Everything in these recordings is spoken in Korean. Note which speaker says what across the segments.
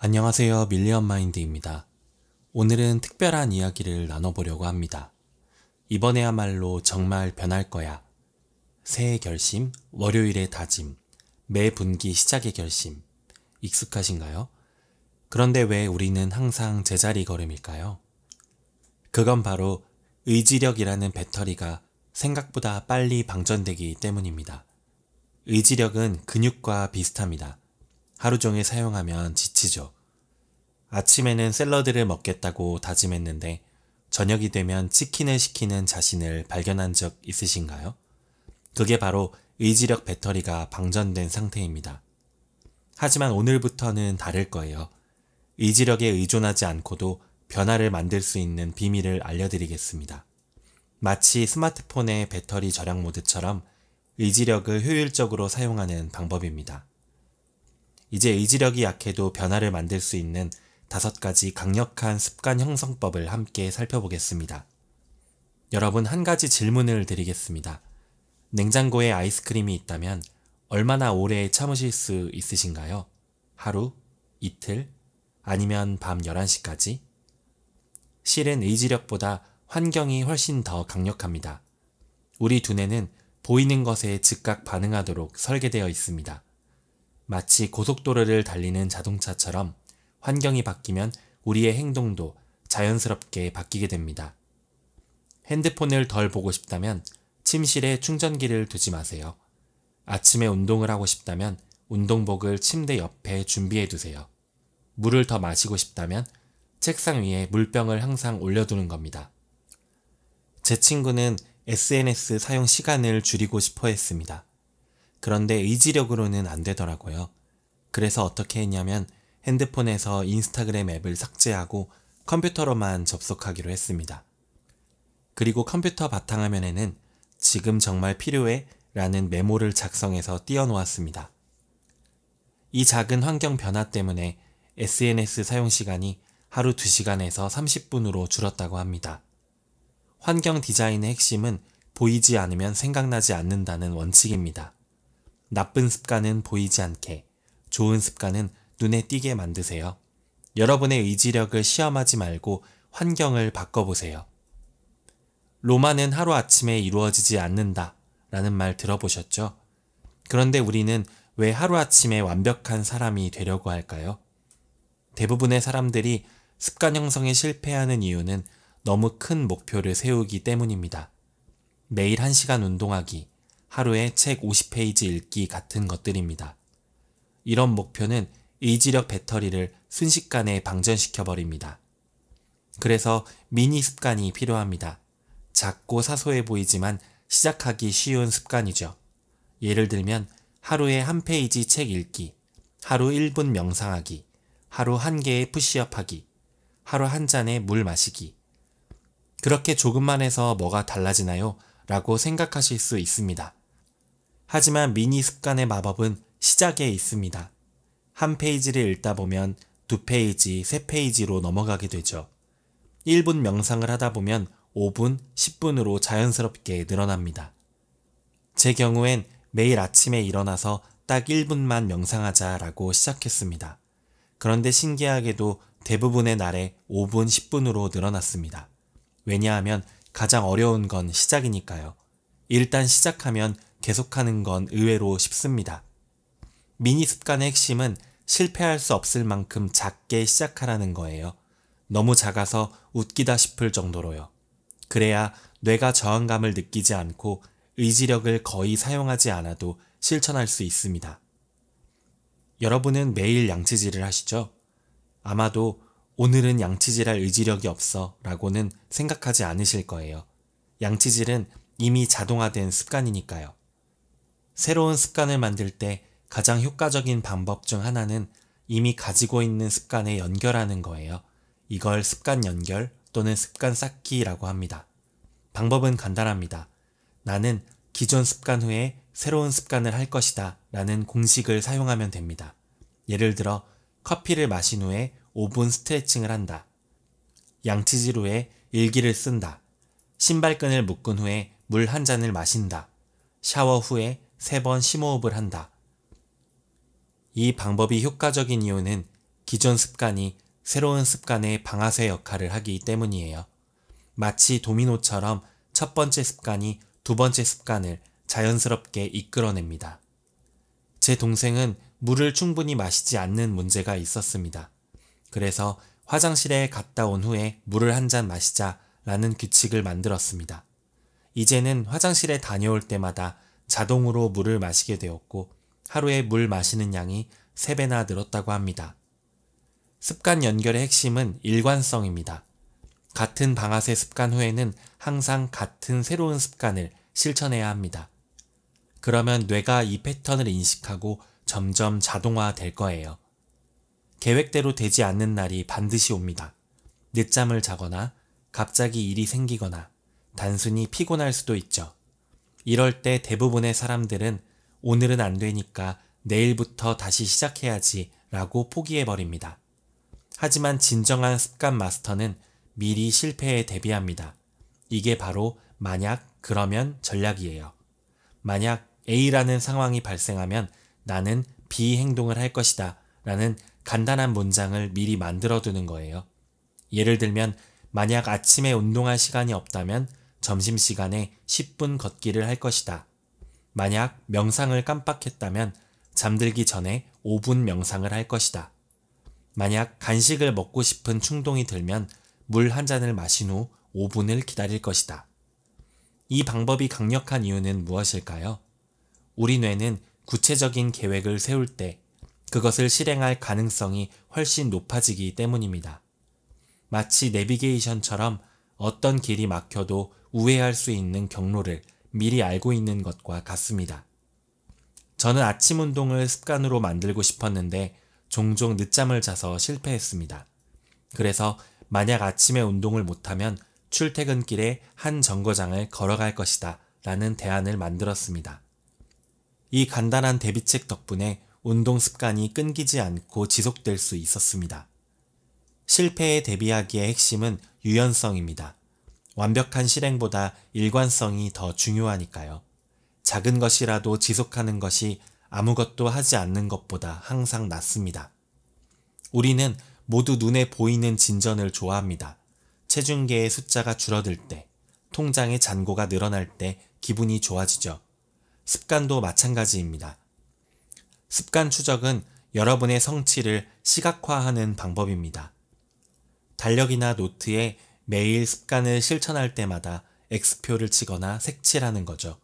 Speaker 1: 안녕하세요. 밀리언 마인드입니다. 오늘은 특별한 이야기를 나눠보려고 합니다. 이번에야말로 정말 변할 거야. 새해 결심, 월요일의 다짐, 매 분기 시작의 결심. 익숙하신가요? 그런데 왜 우리는 항상 제자리 걸음일까요? 그건 바로 의지력이라는 배터리가 생각보다 빨리 방전되기 때문입니다. 의지력은 근육과 비슷합니다. 하루 종일 사용하면 지치죠. 아침에는 샐러드를 먹겠다고 다짐했는데 저녁이 되면 치킨을 시키는 자신을 발견한 적 있으신가요? 그게 바로 의지력 배터리가 방전된 상태입니다. 하지만 오늘부터는 다를 거예요. 의지력에 의존하지 않고도 변화를 만들 수 있는 비밀을 알려드리겠습니다. 마치 스마트폰의 배터리 절약 모드처럼 의지력을 효율적으로 사용하는 방법입니다. 이제 의지력이 약해도 변화를 만들 수 있는 5가지 강력한 습관 형성법을 함께 살펴보겠습니다. 여러분, 한 가지 질문을 드리겠습니다. 냉장고에 아이스크림이 있다면 얼마나 오래 참으실 수 있으신가요? 하루? 이틀? 아니면 밤 11시까지? 실은 의지력보다 환경이 훨씬 더 강력합니다. 우리 두뇌는 보이는 것에 즉각 반응하도록 설계되어 있습니다. 마치 고속도로를 달리는 자동차처럼 환경이 바뀌면 우리의 행동도 자연스럽게 바뀌게 됩니다. 핸드폰을 덜 보고 싶다면 침실에 충전기를 두지 마세요. 아침에 운동을 하고 싶다면 운동복을 침대 옆에 준비해 두세요. 물을 더 마시고 싶다면 책상 위에 물병을 항상 올려두는 겁니다. 제 친구는 SNS 사용 시간을 줄이고 싶어 했습니다. 그런데 의지력으로는 안 되더라고요. 그래서 어떻게 했냐면 핸드폰에서 인스타그램 앱을 삭제하고 컴퓨터로만 접속하기로 했습니다. 그리고 컴퓨터 바탕화면에는 지금 정말 필요해? 라는 메모를 작성해서 띄워놓았습니다. 이 작은 환경 변화 때문에 SNS 사용 시간이 하루 2시간에서 30분으로 줄었다고 합니다. 환경 디자인의 핵심은 보이지 않으면 생각나지 않는다는 원칙입니다. 나쁜 습관은 보이지 않게, 좋은 습관은 눈에 띄게 만드세요. 여러분의 의지력을 시험하지 말고 환경을 바꿔보세요. 로마는 하루아침에 이루어지지 않는다 라는 말 들어보셨죠? 그런데 우리는 왜 하루아침에 완벽한 사람이 되려고 할까요? 대부분의 사람들이 습관 형성에 실패하는 이유는 너무 큰 목표를 세우기 때문입니다. 매일 1시간 운동하기, 하루에 책 50페이지 읽기 같은 것들입니다. 이런 목표는 의지력 배터리를 순식간에 방전시켜버립니다. 그래서 미니 습관이 필요합니다. 작고 사소해 보이지만 시작하기 쉬운 습관이죠. 예를 들면 하루에 1페이지 책 읽기, 하루 1분 명상하기, 하루 1개의 푸시업 하기, 하루 1잔의 물 마시기. 그렇게 조금만 해서 뭐가 달라지나요? 라고 생각하실 수 있습니다. 하지만 미니 습관의 마법은 시작에 있습니다. 1페이지를 읽다 보면 2페이지, 3페이지로 넘어가게 되죠. 1분 명상을 하다 보면 5분, 10분으로 자연스럽게 늘어납니다. 제 경우엔 매일 아침에 일어나서 딱 1분만 명상하자라고 시작했습니다. 그런데 신기하게도 대부분의 날에 5분, 10분으로 늘어났습니다. 왜냐하면 가장 어려운 건 시작이니까요. 일단 시작하면 계속하는 건 의외로 쉽습니다. 미니 습관의 핵심은 실패할 수 없을 만큼 작게 시작하라는 거예요. 너무 작아서 웃기다 싶을 정도로요. 그래야 뇌가 저항감을 느끼지 않고 의지력을 거의 사용하지 않아도 실천할 수 있습니다. 여러분은 매일 양치질을 하시죠? 아마도 오늘은 양치질할 의지력이 없어 라고는 생각하지 않으실 거예요. 양치질은 이미 자동화된 습관이니까요. 새로운 습관을 만들 때 가장 효과적인 방법 중 하나는 이미 가지고 있는 습관에 연결하는 거예요. 이걸 습관 연결 또는 습관 쌓기라고 합니다. 방법은 간단합니다. 나는 기존 습관 후에 새로운 습관을 할 것이다 라는 공식을 사용하면 됩니다. 예를 들어 커피를 마신 후에 5분 스트레칭을 한다. 양치질 후에 일기를 쓴다. 신발끈을 묶은 후에 물 1잔을 마신다. 샤워 후에 3번 심호흡을 한다. 이 방법이 효과적인 이유는 기존 습관이 새로운 습관의 방아쇠 역할을 하기 때문이에요. 마치 도미노처럼 첫 번째 습관이 두 번째 습관을 자연스럽게 이끌어냅니다. 제 동생은 물을 충분히 마시지 않는 문제가 있었습니다. 그래서 화장실에 갔다 온 후에 물을 한 잔 마시자라는 규칙을 만들었습니다. 이제는 화장실에 다녀올 때마다 자동으로 물을 마시게 되었고 하루에 물 마시는 양이 3배나 늘었다고 합니다. 습관 연결의 핵심은 일관성입니다. 같은 방아쇠 습관 후에는 항상 같은 새로운 습관을 실천해야 합니다. 그러면 뇌가 이 패턴을 인식하고 점점 자동화될 거예요. 계획대로 되지 않는 날이 반드시 옵니다. 늦잠을 자거나 갑자기 일이 생기거나 단순히 피곤할 수도 있죠. 이럴 때 대부분의 사람들은 오늘은 안 되니까 내일부터 다시 시작해야지 라고 포기해버립니다. 하지만 진정한 습관 마스터는 미리 실패에 대비합니다. 이게 바로 만약, 그러면 전략이에요. 만약 A라는 상황이 발생하면 나는 B 행동을 할 것이다 라는 간단한 문장을 미리 만들어 두는 거예요. 예를 들면 만약 아침에 운동할 시간이 없다면 점심시간에 10분 걷기를 할 것이다. 만약 명상을 깜빡했다면 잠들기 전에 5분 명상을 할 것이다. 만약 간식을 먹고 싶은 충동이 들면 물 한 잔을 마신 후 5분을 기다릴 것이다. 이 방법이 강력한 이유는 무엇일까요? 우리 뇌는 구체적인 계획을 세울 때 그것을 실행할 가능성이 훨씬 높아지기 때문입니다. 마치 내비게이션처럼 어떤 길이 막혀도 우회할 수 있는 경로를 미리 알고 있는 것과 같습니다. 저는 아침 운동을 습관으로 만들고 싶었는데 종종 늦잠을 자서 실패했습니다. 그래서 만약 아침에 운동을 못하면 출퇴근길에 한 정거장을 걸어갈 것이다 라는 대안을 만들었습니다. 이 간단한 대비책 덕분에 운동 습관이 끊기지 않고 지속될 수 있었습니다. 실패에 대비하기의 핵심은 유연성입니다. 완벽한 실행보다 일관성이 더 중요하니까요. 작은 것이라도 지속하는 것이 아무것도 하지 않는 것보다 항상 낫습니다. 우리는 모두 눈에 보이는 진전을 좋아합니다. 체중계의 숫자가 줄어들 때, 통장의 잔고가 늘어날 때 기분이 좋아지죠. 습관도 마찬가지입니다. 습관 추적은 여러분의 성취를 시각화하는 방법입니다. 달력이나 노트에 매일 습관을 실천할 때마다 X표를 치거나 색칠하는 거죠.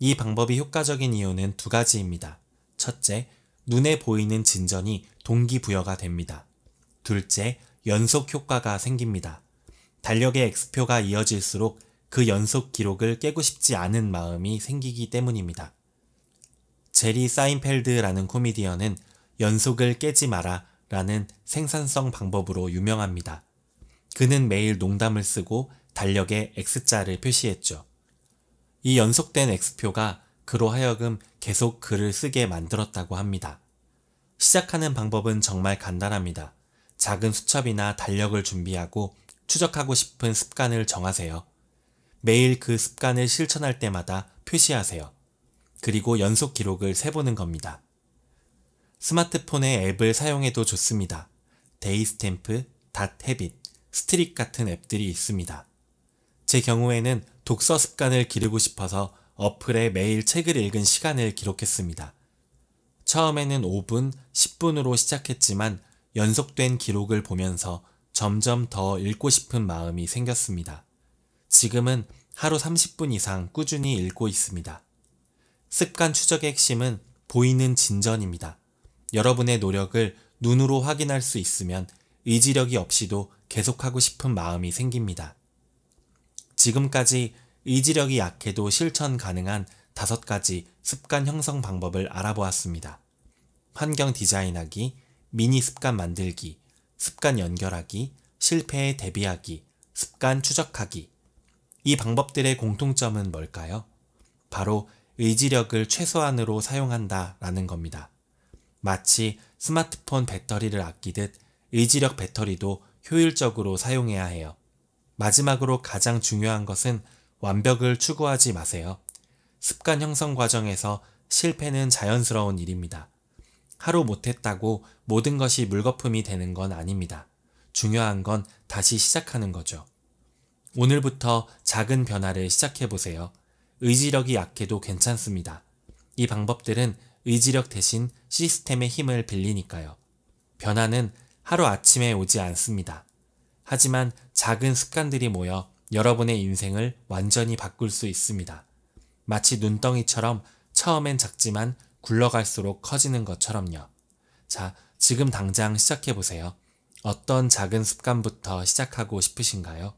Speaker 1: 이 방법이 효과적인 이유는 2가지입니다. 첫째, 눈에 보이는 진전이 동기부여가 됩니다. 둘째, 연속 효과가 생깁니다. 달력의 X표가 이어질수록 그 연속 기록을 깨고 싶지 않은 마음이 생기기 때문입니다. 제리 사인펠드라는 코미디언은 연속을 깨지 마라 라는 생산성 방법으로 유명합니다. 그는 매일 농담을 쓰고 달력에 X자를 표시했죠. 이 연속된 X표가 그로 하여금 계속 글을 쓰게 만들었다고 합니다. 시작하는 방법은 정말 간단합니다. 작은 수첩이나 달력을 준비하고 추적하고 싶은 습관을 정하세요. 매일 그 습관을 실천할 때마다 표시하세요. 그리고 연속 기록을 세보는 겁니다. 스마트폰의 앱을 사용해도 좋습니다. 데이스탬프, 닷해빗, 스트릭 같은 앱들이 있습니다. 제 경우에는 독서 습관을 기르고 싶어서 어플에 매일 책을 읽은 시간을 기록했습니다. 처음에는 5분, 10분으로 시작했지만 연속된 기록을 보면서 점점 더 읽고 싶은 마음이 생겼습니다. 지금은 하루 30분 이상 꾸준히 읽고 있습니다. 습관 추적의 핵심은 보이는 진전입니다. 여러분의 노력을 눈으로 확인할 수 있으면 의지력이 없이도 계속하고 싶은 마음이 생깁니다. 지금까지 의지력이 약해도 실천 가능한 5가지 습관 형성 방법을 알아보았습니다. 환경 디자인하기, 미니 습관 만들기, 습관 연결하기, 실패에 대비하기, 습관 추적하기. 이 방법들의 공통점은 뭘까요? 바로 의지력을 최소한으로 사용한다 라는 겁니다. 마치 스마트폰 배터리를 아끼듯 의지력 배터리도 효율적으로 사용해야 해요. 마지막으로 가장 중요한 것은 완벽을 추구하지 마세요. 습관 형성 과정에서 실패는 자연스러운 일입니다. 하루 못했다고 모든 것이 물거품이 되는 건 아닙니다. 중요한 건 다시 시작하는 거죠. 오늘부터 작은 변화를 시작해보세요. 의지력이 약해도 괜찮습니다. 이 방법들은 의지력 대신 시스템의 힘을 빌리니까요. 변화는 하루아침에 오지 않습니다. 하지만 작은 습관들이 모여 여러분의 인생을 완전히 바꿀 수 있습니다. 마치 눈덩이처럼 처음엔 작지만 굴러갈수록 커지는 것처럼요. 자, 지금 당장 시작해보세요. 어떤 작은 습관부터 시작하고 싶으신가요?